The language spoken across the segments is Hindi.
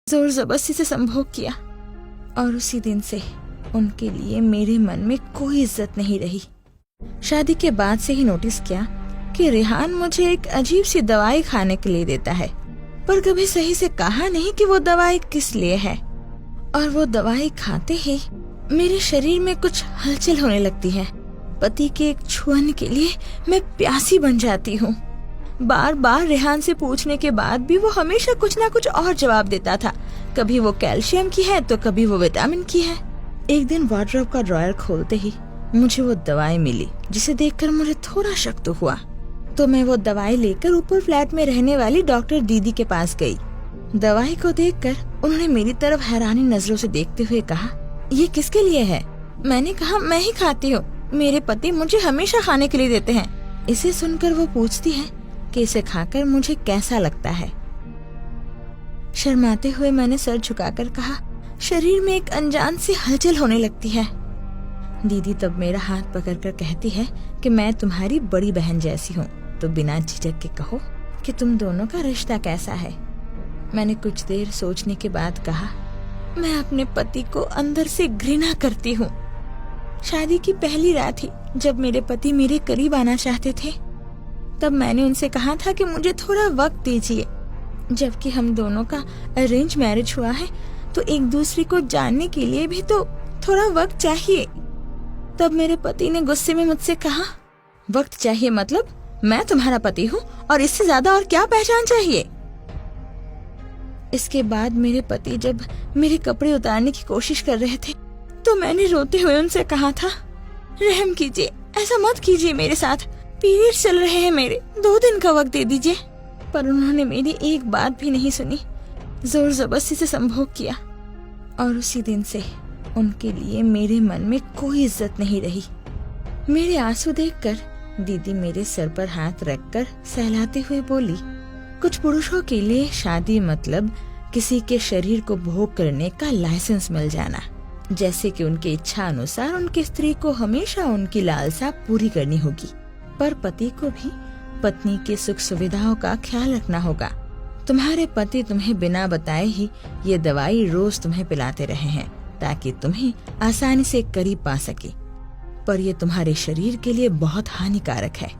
जोर जबरदस्ती से संभोग किया और उसी दिन से उनके लिए मेरे मन में कोई इज्जत नहीं रही। शादी के बाद से ही नोटिस किया कि रेहान मुझे एक अजीब सी दवाई खाने के लिए देता है, पर कभी सही से कहा नहीं कि वो दवाई किस लिए है। और वो दवाई खाते ही मेरे शरीर में कुछ हलचल होने लगती है। पति के एक छुअन के लिए मैं प्यासी बन जाती हूँ। बार बार रेहान से पूछने के बाद भी वो हमेशा कुछ ना कुछ और जवाब देता था। कभी वो कैल्शियम की है तो कभी वो विटामिन की है। एक दिन वार्डरोब का ड्रॉयर खोलते ही मुझे वो दवाई मिली, जिसे देखकर मुझे थोड़ा शक तो हुआ। तो मैं वो दवाई लेकर ऊपर फ्लैट में रहने वाली डॉक्टर दीदी के पास गई। दवाई को देखकर उन्होंने मेरी तरफ हैरानी नजरों से देखते हुए कहा, ये किसके लिए है? मैंने कहा, मैं ही खाती हूँ, मेरे पति मुझे हमेशा खाने के लिए देते हैं। इसे सुनकर वो पूछती है कि इसे खाकर मुझे कैसा लगता है। शर्माते हुए मैंने सर झुकाकर कहा, शरीर में एक अनजान सी हलचल होने लगती है। दीदी तब मेरा हाथ पकड़कर कहती है कि मैं तुम्हारी बड़ी बहन जैसी हूँ, तो बिना झिझक के कहो कि तुम दोनों का रिश्ता कैसा है। मैंने कुछ देर सोचने के बाद कहा, मैं अपने पति को अंदर से घृणा करती हूँ। शादी की पहली रात ही जब मेरे पति मेरे करीब आना चाहते थे, तब मैंने उनसे कहा था कि मुझे थोड़ा वक्त दीजिए। जबकि हम दोनों का अरेंज मैरिज हुआ है, तो एक दूसरे को जानने के लिए भी तो थोड़ा वक्त चाहिए। तब मेरे पति ने गुस्से में मुझसे कहा, वक्त चाहिए मतलब? मैं तुम्हारा पति हूँ और इससे ज्यादा और क्या पहचान चाहिए? इसके बाद मेरे पति जब मेरे कपड़े उतारने की कोशिश कर रहे थे, तो मैंने रोते हुए उनसे कहा था, रहम कीजिए, ऐसा मत कीजिए मेरे साथ, पीरियड्स चल रहे हैं मेरे, 2 दिन का वक्त दे दीजिए। पर उन्होंने मेरी एक बात भी नहीं सुनी, जोर जबरदस्ती से संभोग किया और उसी दिन से उनके लिए मेरे मन में कोई इज्जत नहीं रही। मेरे आंसू देखकर दीदी मेरे सर पर हाथ रखकर सहलाते हुए बोली, कुछ पुरुषों के लिए शादी मतलब किसी के शरीर को भोग करने का लाइसेंस मिल जाना, जैसे कि उनकी इच्छा अनुसार उनकी स्त्री को हमेशा उनकी लालसा पूरी करनी होगी। पर पति को भी पत्नी के सुख सुविधाओं का ख्याल रखना होगा। तुम्हारे पति तुम्हें बिना बताए ही ये दवाई रोज तुम्हें पिलाते रहे हैं, ताकि तुम्हें आसानी से करीब पा सके। पर ये तुम्हारे शरीर के लिए बहुत हानिकारक है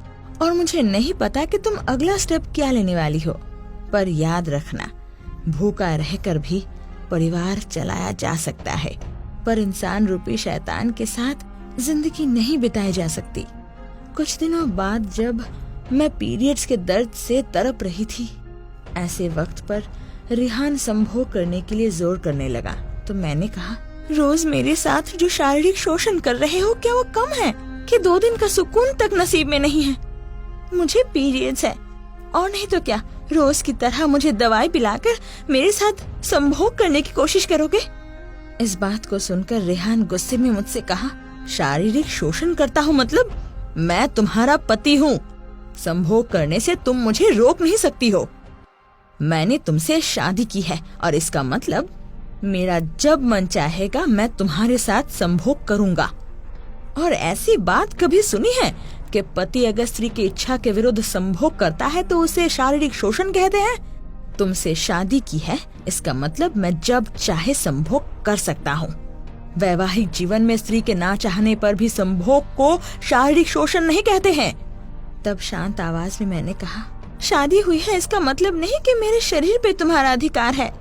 और मुझे नहीं पता कि तुम अगला स्टेप क्या लेने वाली हो। पर याद रखना, भूखा रहकर भी परिवार चलाया जा सकता है, पर इंसान रूपी शैतान के साथ जिंदगी नहीं बिताई जा सकती। कुछ दिनों बाद जब मैं पीरियड्स के दर्द से तड़प रही थी, ऐसे वक्त पर रेहान संभोग करने के लिए जोर करने लगा, तो मैंने कहा, रोज मेरे साथ जो शारीरिक शोषण कर रहे हो, क्या वो कम है कि 2 दिन का सुकून तक नसीब में नहीं है? मुझे पीरियड्स है और नहीं तो क्या रोज की तरह मुझे दवाई पिलाकर मेरे साथ संभोग करने की कोशिश करोगे? इस बात को सुनकर रेहान गुस्से में मुझसे कहा, शारीरिक शोषण करता हूँ मतलब? मैं तुम्हारा पति हूँ, संभोग करने से तुम मुझे रोक नहीं सकती हो। मैंने तुमसे शादी की है और इसका मतलब मेरा जब मन चाहेगा मैं तुम्हारे साथ संभोग करूंगा। और ऐसी बात कभी सुनी है कि पति अगर स्त्री की इच्छा के विरुद्ध संभोग करता है तो उसे शारीरिक शोषण कहते हैं? तुमसे शादी की है, इसका मतलब मैं जब चाहे संभोग कर सकता हूँ। वैवाहिक जीवन में स्त्री के ना चाहने पर भी संभोग को शारीरिक शोषण नहीं कहते हैं। तब शांत आवाज में मैंने कहा, शादी हुई है इसका मतलब नहीं कि मेरे शरीर पे तुम्हारा अधिकार है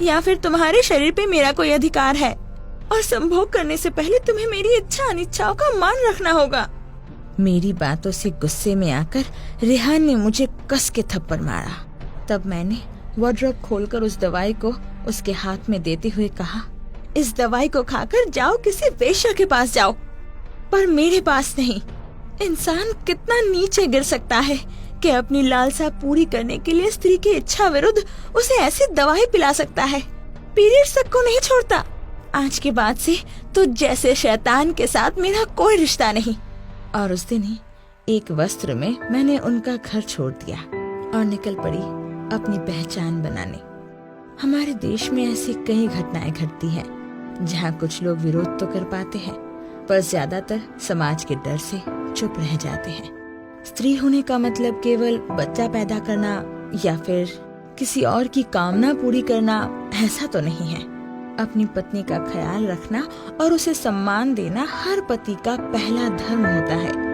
या फिर तुम्हारे शरीर पे मेरा कोई अधिकार है, और संभोग करने से पहले तुम्हें मेरी इच्छा अनिच्छाओं का मान रखना होगा। मेरी बातों से गुस्से में आकर रेहान ने मुझे कस के थप्पड़ मारा। तब मैंने वार्डरोब खोलकर उस दवाई को उसके हाथ में देते हुए कहा, इस दवाई को खाकर जाओ किसी वेश्या के पास जाओ, पर मेरे पास नहीं। इंसान कितना नीचे गिर सकता है कि अपनी लालसा पूरी करने के लिए स्त्री की इच्छा विरुद्ध उसे ऐसी दवाई पिला सकता है। पीरियड्स तक को नहीं छोड़ता। आज के बाद से तो जैसे शैतान के साथ मेरा कोई रिश्ता नहीं। और उस दिन ही एक वस्त्र में मैंने उनका घर छोड़ दिया और निकल पड़ी अपनी पहचान बनाने। हमारे देश में ऐसी कई घटनाएं घटती हैं जहाँ कुछ लोग विरोध तो कर पाते हैं, पर ज्यादातर समाज के डर से चुप रह जाते हैं। स्त्री होने का मतलब केवल बच्चा पैदा करना या फिर किसी और की कामना पूरी करना ऐसा तो नहीं है। अपनी पत्नी का ख्याल रखना और उसे सम्मान देना हर पति का पहला धर्म होता है।